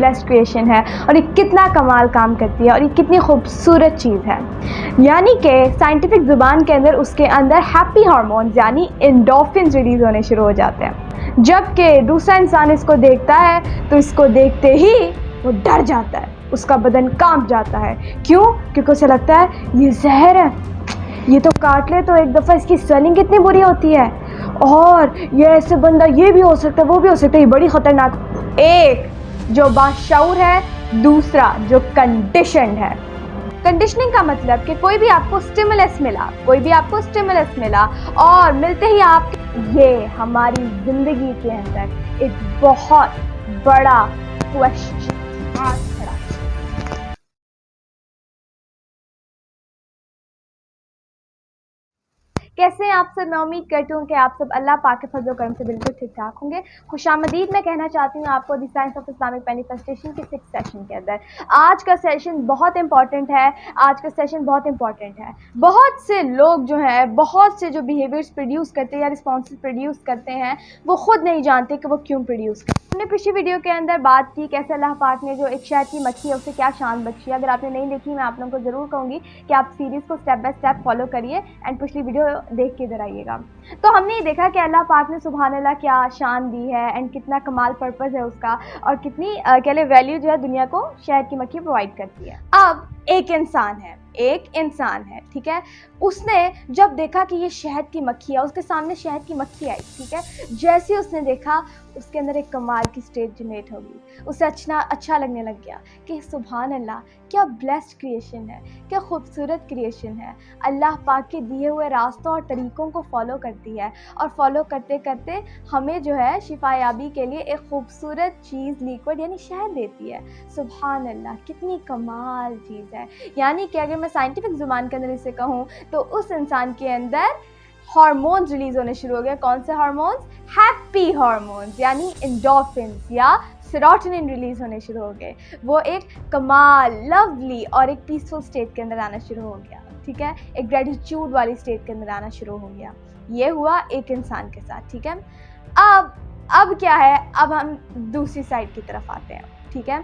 Blessed creation है और ये कितना कमाल काम करती है और ये कितनी खूबसूरत चीज़ है। यानी कि साइंटिफिक ज़ुबान के अंदर उसके अंदर हैप्पी हार्मोन्स यानी एंडोर्फिन्स रिलीज़ होने शुरू हो जाते हैं। जबकि दूसरा इंसान इसको देखता है तो इसको देखते ही वो डर जाता है, उसका बदन कांप जाता है। क्यों? क्योंकि उसे लगता है ये जहर है, ये तो काट ले तो एक दफ़ा इसकी स्वेलिंग कितनी बुरी होती है, और ये ऐसे बंदा ये भी हो सकता है वो भी हो सकता है, ये बड़ी ख़तरनाक। एक जो बाशऊर है, दूसरा जो कंडीशनड है। कंडीशनिंग का मतलब कि कोई भी आपको स्टिमुलस मिला और मिलते ही आप ये हमारी ज़िंदगी के अंदर एक बहुत बड़ा क्वेश्चन मार्क खड़ा। कैसे हैं आप सब? मैं उम्मीद करती हूँ कि आप सब अल्लाह पाक के फजल करम से बिल्कुल ठीक ठाक होंगे। खुशामदीद मैं कहना चाहती हूँ आपको the science of Islamic manifestation के 6th सेशन के अंदर। आज का सेशन बहुत इंपॉर्टेंट है। बहुत से लोग जो है, बहुत से जो बिहेवियर्स प्रोड्यूस करते हैं या रिस्पॉन्सेज प्रोड्यूस करते हैं, वो खुद नहीं जानते कि वो क्यों प्रोड्यूस करते हैं। हमने पिछली वीडियो के अंदर बात की कैसे अल्लाह पाक ने जो एक शहद की मक्खी है उसे क्या शान बख्शी है। अगर आपने नहीं देखी, मैं आप लोगों को ज़रूर कहूँगी कि आप सीरीज़ को स्टेप बाय स्टेप फॉलो करिए एंड पिछली वीडियो देख के इधर आइएगा। तो हमने ये देखा कि अल्लाह पाक ने सुभान अल्लाह क्या शान दी है एंड कितना कमाल पर्पस है उसका, और कितनी कह ले वैल्यू जो है दुनिया को शहद की मक्खी प्रोवाइड करती है। अब एक इंसान है, ठीक है, उसने जब देखा कि ये शहद की मक्खी है, उसके सामने शहद की मक्खी आई, ठीक है, जैसे उसने देखा उसके अंदर एक कमाल की स्टेट जनरेट होगी। उसे अच्छा लगने लग गया कि सुभान अल्लाह क्या ब्लेस्ड क्रिएशन है, क्या खूबसूरत क्रिएशन है। अल्लाह पाक के दिए हुए रास्तों और तरीक़ों को फॉलो करती है और फॉलो करते करते हमें जो है शिफायाबी के लिए एक खूबसूरत चीज़ लिक्विड यानी शहद देती है। सुभान अल्लाह कितनी कमाल चीज़ है। यानी कि अगर मैं साइंटिफिक ज़ुबान के अंदर इसे कहूँ तो उस इंसान के अंदर हार्मोन्स रिलीज़ होने शुरू हो गए। कौन से हार्मोन्स? हैप्पी हार्मोन्स यानी एंडोर्फिन्स या सेरोटोनिन रिलीज़ होने शुरू हो गए। वो एक कमाल, लवली और एक पीसफुल स्टेट के अंदर आना शुरू हो गया, ठीक है, एक ग्रेटिट्यूड वाली स्टेट के अंदर आना शुरू हो गया। ये हुआ एक इंसान के साथ, ठीक है। अब क्या है, अब हम दूसरी साइड की तरफ आते हैं, ठीक है।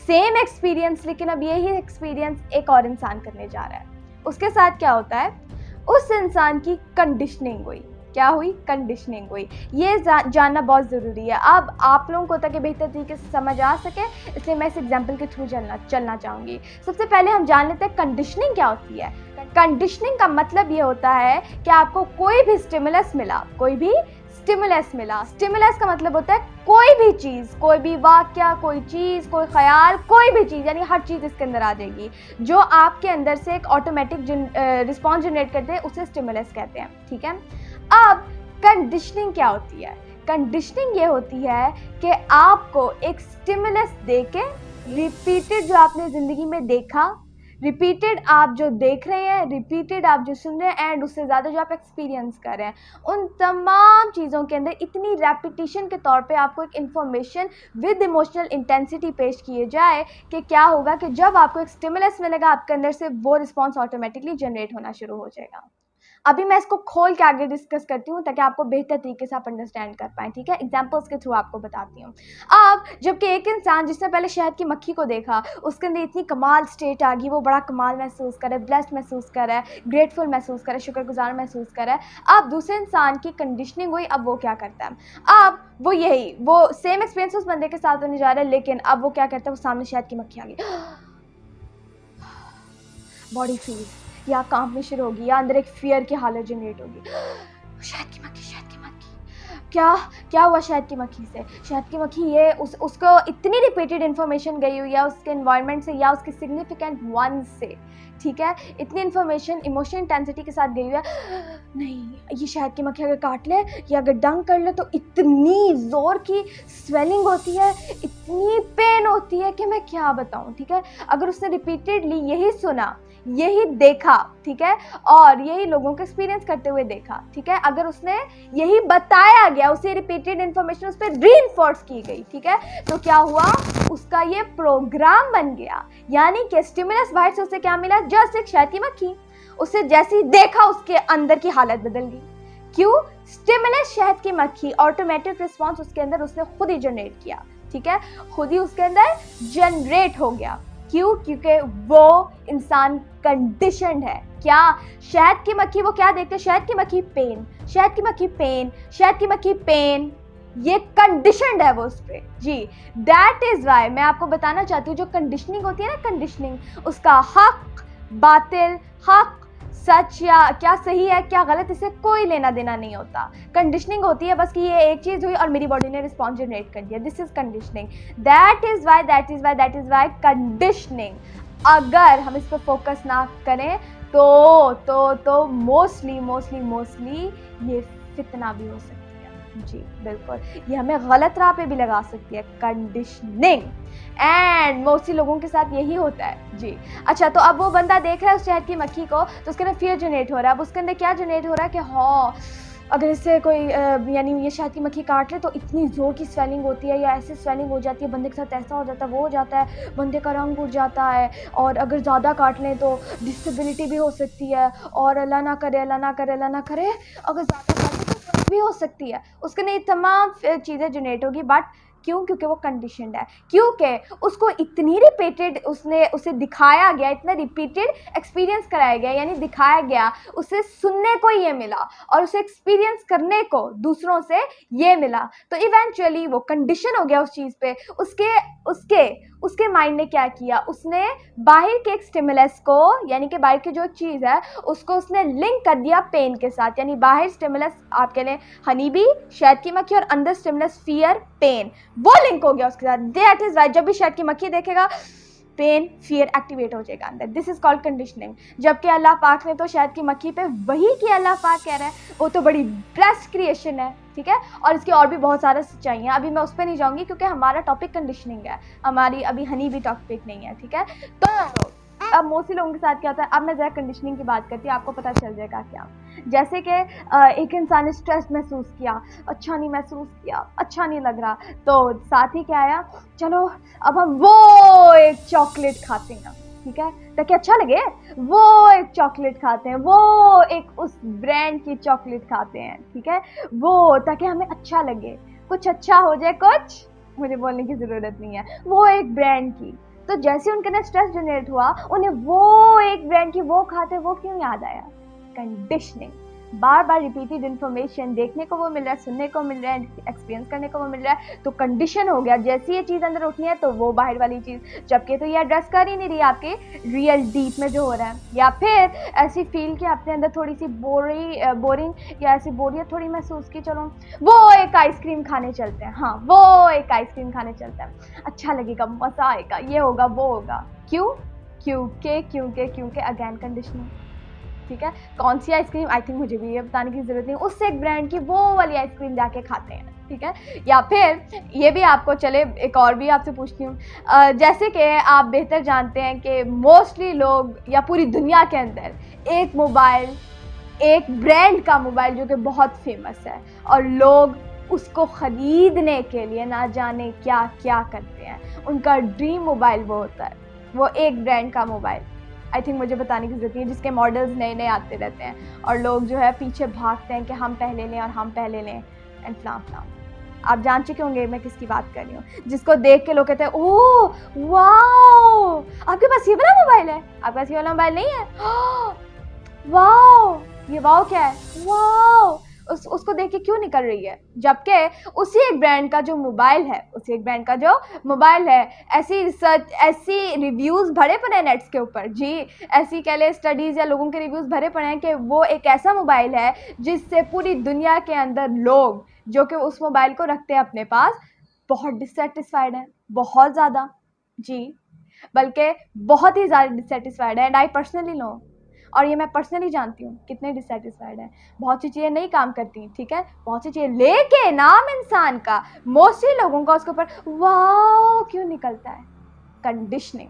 सेम एक्सपीरियंस, लेकिन अब यही एक्सपीरियंस एक और इंसान करने जा रहा है। उसके साथ क्या होता है? उस इंसान की कंडीशनिंग हुई। क्या हुई? कंडीशनिंग हुई। ये जानना बहुत ज़रूरी है। अब आप लोगों को ताकि बेहतर तरीके से समझ आ सके, इसलिए मैं इस एग्जाम्पल के थ्रू चलना चाहूँगी। सबसे पहले हम जान लेते हैं कंडीशनिंग क्या होती है। कंडीशनिंग का मतलब ये होता है कि आपको कोई भी स्टिमुलस मिला। स्टिमुलस का मतलब होता है कोई भी चीज़, कोई भी वाक्या, कोई चीज़, कोई ख्याल, कोई भी चीज़, यानी हर चीज़ इसके अंदर आ जाएगी जो आपके अंदर से एक ऑटोमेटिक रिस्पॉन्स जनरेट करते हैं, उसे स्टिमुलस कहते हैं, ठीक है। अब कंडीशनिंग क्या होती है? कंडीशनिंग ये होती है कि आपको एक स्टिमुलस देके रिपीटेड जो आपने ज़िंदगी में देखा, रिपीटेड आप जो देख रहे हैं, रिपीटेड आप जो सुन रहे हैं एंड उससे ज़्यादा जो आप एक्सपीरियंस कर रहे हैं, उन तमाम चीज़ों के अंदर इतनी रेपिटेशन के तौर पे आपको एक इन्फॉर्मेशन विद इमोशनल इंटेंसिटी पेश किए जाए कि क्या होगा कि जब आपको एक स्टिमुलस मिलेगा आपके अंदर से वो रिस्पॉन्स ऑटोमेटिकली जनरेट होना शुरू हो जाएगा। अभी मैं इसको खोल के आगे डिस्कस करती हूँ ताकि आपको बेहतर तरीके से आप अंडरस्टैंड कर पाएँ, ठीक है। एग्जांपल्स के थ्रू आपको बताती हूँ। अब जबकि एक इंसान जिसने पहले शहद की मक्खी को देखा, उसके अंदर इतनी कमाल स्टेट आ गई, वो बड़ा कमाल महसूस करे, ब्लेस्ड महसूस करे, ग्रेटफुल महसूस करे, शुक्रगुजार महसूस करे। अब दूसरे इंसान की कंडीशनिंग हुई, अब वो क्या करता है? अब वो सेम एक्सपीरियंस उस बंदे के साथ होने जा रहा है, लेकिन अब वो क्या करता है? वो सामने शहद की मक्खी आ गई, बॉडी फ्रीज या कांपनी शुरू होगी या अंदर एक फियर की हालत जनरेट होगी। शहद की मक्खी क्या हुआ शहद की मक्खी से? शहद की मक्खी ये उसको इतनी रिपीटेड इन्फॉर्मेशन गई हुई है उसके एनवायरनमेंट से या उसके सिग्निफिकेंट वन से, ठीक है, इतनी इन्फॉर्मेशन इमोशनल इंटेंसिटी के साथ गई हुई है, नहीं ये शहद की मक्खी अगर काट ले या अगर डंक कर ले तो इतनी ज़ोर की स्वेलिंग होती है, इतनी पेन होती है कि मैं क्या बताऊं, ठीक है। अगर उसने रिपीटेडली यही सुना, यही देखा, ठीक है, और यही लोगों को एक्सपीरियंस करते हुए देखा, ठीक है, अगर उसने यही बताया गया, उसे रिपीटेड इन्फॉर्मेशन उस पर रीइंफोर्स की गई, ठीक है, तो क्या हुआ? उसका ये प्रोग्राम बन गया। यानी कि स्टिमुलस बाहर से उसे क्या मिला? जस्ट एक शहद की मक्खी। उसे जैसे ही देखा उसके अंदर की हालत बदल गई। क्यों? स्टिमुलस शहद की मक्खी, ऑटोमेटिक रिस्पॉन्स उसके अंदर उसने खुद ही जनरेट किया, ठीक है, खुद ही उसके अंदर जनरेट हो गया। क्यों? क्योंकि वो इंसान कंडीशनड है। क्या? शहद की मक्खी वो क्या देखते हैं? शहद की मक्खी पेन, शहद की मक्खी पेन, शहद की मक्खी पेन, ये कंडीशनड है वो उस पे जी। दैट इज वाई मैं आपको बताना चाहती हूँ, जो कंडीशनिंग होती है ना, कंडीशनिंग, उसका हक बातिल, हक सच या क्या सही है क्या गलत, इससे कोई लेना देना नहीं होता। कंडीशनिंग होती है बस कि ये एक चीज़ हुई और मेरी बॉडी ने रिस्पॉन्स जनरेट कर दिया, this is conditioning. That is why conditioning, अगर हम इस पर फोकस ना करें तो मोस्टली ये फितना भी हो सकती है जी। बिल्कुल, ये हमें गलत राह पे भी लगा सकती है, कंडीशनिंग। एंड मोस्टली लोगों के साथ यही होता है जी। अच्छा, तो अब वो बंदा देख रहा है उस शहद की मक्खी को, तो उसके अंदर फियर जनरेट हो रहा है। अब उसके अंदर क्या जनरेट हो रहा है कि हाँ, अगर इससे कोई यानी ये शहद की मक्खी काट ले तो इतनी ज़ोर की स्वेलिंग होती है, या ऐसी स्वेलिंग हो जाती है, बंदे के साथ ऐसा हो जाता है, वो हो जाता है, बंदे का रंग उड़ जाता है, और अगर ज़्यादा काट लें तो डिसेबिलिटी भी हो सकती है, और अल्लाह ना करे, अल्लाह ना करे, अल्लाह ना करे, अगर ज़्यादा काट लें तो भी हो सकती है। उसके लिए तमाम चीज़ें जनरेट होगी। बट क्यों? क्योंकि वो कंडीशनड है, क्योंकि उसको इतनी रिपीटेड उसे दिखाया गया, इतना रिपीटेड एक्सपीरियंस कराया गया, यानी दिखाया गया, उसे सुनने को ये मिला और उसे एक्सपीरियंस करने को दूसरों से ये मिला, तो इवेंचुअली वो कंडीशन हो गया उस चीज़ पे। उसके माइंड ने क्या किया, उसने बाहर के एक स्टिमुलस को, यानी कि बाहर की जो चीज़ है उसको उसने लिंक कर दिया पेन के साथ। यानी बाहर स्टिमुलस आपके लिए हनी बी, शहद की मक्खी, और अंदर स्टिमुलस फियर, पेन, वो लिंक हो गया उसके साथ। दैट इज वाई जब भी शहद की मक्खी देखेगा पेन, फियर एक्टिवेट हो जाएगा अंदर। This is called conditioning. जबकि अल्लाह पाक ने तो शहद की मक्खी पे वही किया। अल्लाह पाक कह रहा है वो तो बड़ी बेस्ट क्रिएशन है, ठीक है, और इसकी और भी बहुत सारा सच्चाई है। अभी मैं उस पर नहीं जाऊंगी क्योंकि हमारा टॉपिक कंडीशनिंग है, हमारी अभी हनी भी टॉपिक नहीं है, ठीक है। तो अब मोस्टली लोगों के साथ क्या होता है, अब मैं ज़रा कंडीशनिंग की बात करती हूँ, आपको पता चल जाएगा क्या। जैसे कि एक इंसान ने स्ट्रेस महसूस किया, अच्छा नहीं महसूस किया, अच्छा नहीं लग रहा, तो साथ ही क्या आया, चलो अब हम वो एक चॉकलेट खाते हैं, ठीक है, ताकि अच्छा लगे, वो एक चॉकलेट खाते हैं, वो एक उस ब्रांड की चॉकलेट खाते हैं, ठीक है, वो ताकि हमें अच्छा लगे, कुछ अच्छा हो जाए, कुछ मुझे बोलने की ज़रूरत नहीं है, वो एक ब्रांड की। तो जैसे उनके अंदर स्ट्रेस जनरेट हुआ, उन्हें वो एक ब्रांड की वो खाते, वो क्यों याद आया? कंडीशनिंग। बार बार रिपीटेड इन्फॉर्मेशन देखने को वो मिल रहा है, सुनने को मिल रहा है, एक्सपीरियंस करने को वो मिल रहा है, तो कंडीशन हो गया। जैसे ये चीज़ अंदर उठनी है तो वो बाहर वाली चीज़, जबकि तो ये एड्रेस कर ही नहीं रही आपके रियल डीप में जो हो रहा है। या फिर ऐसी फील कि अपने अंदर थोड़ी सी बोरिंग या ऐसी बोरियत थोड़ी महसूस की, चलो वो एक आइसक्रीम खाने चलते हैं, हाँ वो एक आइसक्रीम खाने चलते हैं, अच्छा लगेगा, मज़ा आएगा, ये होगा वो होगा। क्यों? क्योंकि अगेन कंडीशनिंग, ठीक है। कौन सी आइसक्रीम, आई थिंक मुझे भी ये बताने की ज़रूरत नहीं, उससे एक ब्रांड की वो वाली आइसक्रीम जाके खाते हैं, ठीक है। या फिर ये भी आपको, चले एक और भी आपसे पूछती हूँ, जैसे कि आप बेहतर जानते हैं कि मोस्टली लोग या पूरी दुनिया के अंदर एक मोबाइल, एक ब्रांड का मोबाइल जो कि बहुत फेमस है, और लोग उसको ख़रीदने के लिए ना जाने क्या क्या करते हैं। उनका ड्रीम मोबाइल वो होता है, वो एक ब्रांड का मोबाइल, आई थिंक मुझे बताने की ज़रूरत नहीं है, जिसके मॉडल्स नए नए आते रहते हैं, और लोग जो है पीछे भागते हैं कि हम पहले लें और हम पहले लें, एंड फ्लाम। आप जान चुके होंगे मैं किसकी बात कर रही हूँ, जिसको देख के लोग कहते हैं ओह वाओ, आपके पास ये वाला मोबाइल है, आपके पास ये वाला मोबाइल नहीं है, वाओ, ये वाओ क्या है, वाओ, उसको देख के क्यों निकल रही है, जबकि उसी एक ब्रांड का जो मोबाइल है, उसी एक ब्रांड का जो मोबाइल है, ऐसी रिसर्च, ऐसी रिव्यूज़ भरे पड़े हैं नेट्स के ऊपर जी, ऐसी कह ले स्टडीज़ या लोगों के रिव्यूज़ भरे पड़े हैं कि वो एक ऐसा मोबाइल है जिससे पूरी दुनिया के अंदर लोग जो कि उस मोबाइल को रखते हैं अपने पास बहुत डिससेटिस्फाइड हैं, बहुत ज़्यादा जी, बल्कि बहुत ही ज़्यादा डिससेटिस्फाइड है। एंड आई पर्सनली नो, और ये मैं पर्सनली जानती हूँ कितने डिससेटिस्फाइड हैं। बहुत सी चीज़ें नहीं काम करती, ठीक है, बहुत सी चीज़ें, लेके नाम इंसान का, मोस्टली लोगों का उसके ऊपर वाओ क्यों निकलता है, कंडीशनिंग।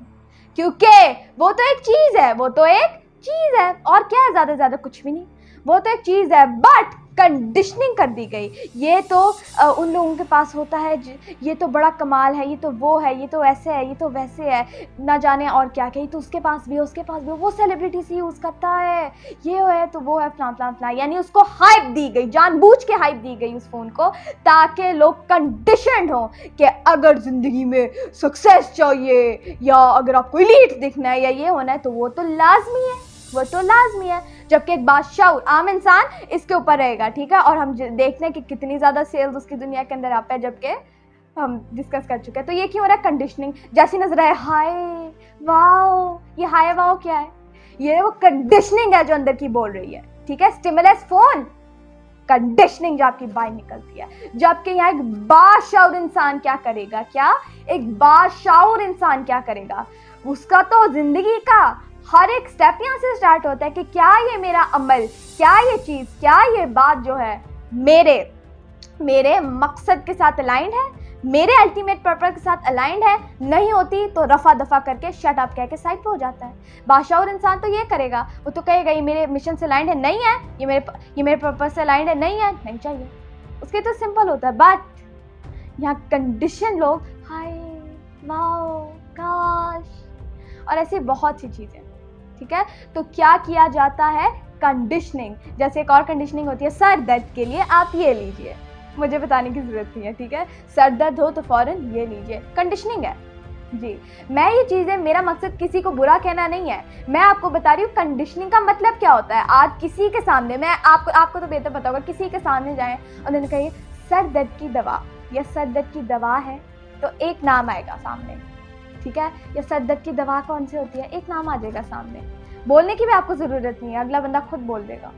क्योंकि वो तो एक चीज़ है, वो तो एक चीज़ है, और क्या है, ज़्यादा से ज़्यादा कुछ भी नहीं, वो तो एक चीज़ है, बट कंडीशनिंग कर दी गई। ये तो उन लोगों के पास होता है, ये तो बड़ा कमाल है, ये तो वो है, ये तो ऐसे है, ये तो वैसे है, ना जाने और क्या क्या, ये तो उसके पास भी है, उसके पास भी है, वो सेलिब्रिटी से यूज़ करता है, ये है तो वो है, फलां, यानी उसको हाइप दी गई, जानबूझ के हाइप दी गई उस फ़ोन को, ताकि लोग कंडीशनड हों कि अगर ज़िंदगी में सक्सेस चाहिए या अगर आपको एलीट दिखना है या ये होना है तो वो तो लाजमी है, वो तो लाजमी है। जबकि एक बादशाह आम इंसान इसके ऊपर रहेगा, ठीक है। और हम देखते हैं कि कितनी ज़्यादा सेल्स उसकी दुनिया के अंदर आता है, जबकि हम डिस्कस कर चुके हैं। तो ये क्यों हो रहा है? कंडीशनिंग। जैसी नजर आए हाय वाओ, ये हाय वाओ क्या है? ये वो कंडीशनिंग है जो अंदर की बोल रही है, ठीक है। स्टिमुलस फोन, कंडीशनिंग जो आपकी बाहर निकलती है। जबकि यहाँ एक बाशऊर इंसान क्या करेगा? क्या एक बाशऊर इंसान क्या करेगा? उसका तो जिंदगी का हर एक स्टेप यहाँ से स्टार्ट होता है कि क्या ये मेरा अमल, क्या ये चीज, क्या ये बात जो है मेरे मकसद के साथ अलाइंड है, मेरे अल्टीमेट पर्पस के साथ अलाइंड है। नहीं होती तो रफा दफा करके शट अप कह के साइड पे हो जाता है। बादशाह इंसान तो ये करेगा, वो तो कहेगा ये मेरे मिशन से अलाइंड है, नहीं है, ये मेरे पर्पस से अलाइंड है, नहीं है, नहीं चाहिए। उसके तो सिंपल होता है। बट यहाँ कंडीशन लोग हाय वाओ काश और ऐसी बहुत सी चीजें, ठीक है। तो क्या किया जाता है? कंडीशनिंग। जैसे एक और कंडीशनिंग होती है सर दर्द के लिए आप ये लीजिए, मुझे बताने की जरूरत नहीं है, ठीक है। सर दर्द हो तो फौरन ये लीजिए, कंडीशनिंग है जी। मैं ये चीज़ें, मेरा मकसद किसी को बुरा कहना नहीं है, मैं आपको बता रही हूँ कंडीशनिंग का मतलब क्या होता है। आज किसी के सामने, मैं आपको तो बेहतर पता होगा, किसी के सामने जाएं और उन्होंने कही सर दर्द की दवा या सर दर्द की दवा है, तो एक नाम आएगा सामने, ठीक है। या सर दर्द की दवा कौन सी होती है, एक नाम आ जाएगा सामने। बोलने की भी आपको ज़रूरत नहीं है, अगला बंदा खुद बोल देगा,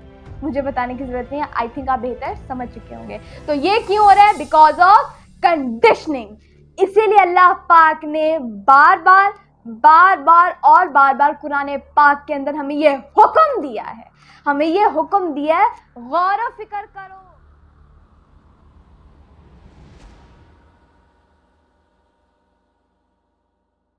मुझे बताने की जरूरत नहीं है। आई थिंक आप बेहतर समझ चुके होंगे। तो ये क्यों हो रहा है? Because of conditioning. इसीलिए अल्लाह पाक ने बार बार कुरान पाक के अंदर हमें ये हुक्म दिया है, हमें ये हुक्म दिया है, गौर व फिक्र करो।